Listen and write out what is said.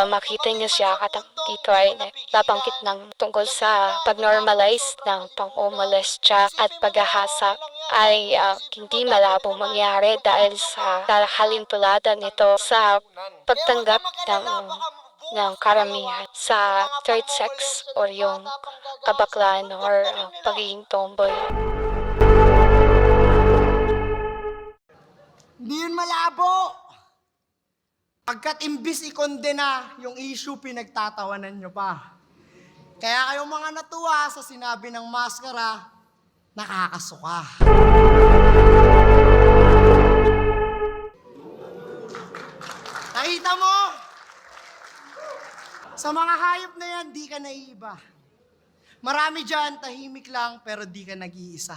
makita niyo siya dito ay nabanggit ng tungkol sa pag-normalize ng pang-umolestya at paghahasa ay hindi malabong mangyari dahil sa halimbulatan nito sa pagtanggap ng karamihan sa third sex or yung kabaklaan or pagiging tomboy. Hindi yun malabo. Pagkat imbis ikondena yung issue, pinagtatawanan nyo pa. Kaya kayong mga natuwa sa sinabi ng maskara, nakakasuka. Nakita mo? Sa mga hayop na yan, di ka naiiba. Marami dyan, tahimik lang, pero di ka nag-iisa.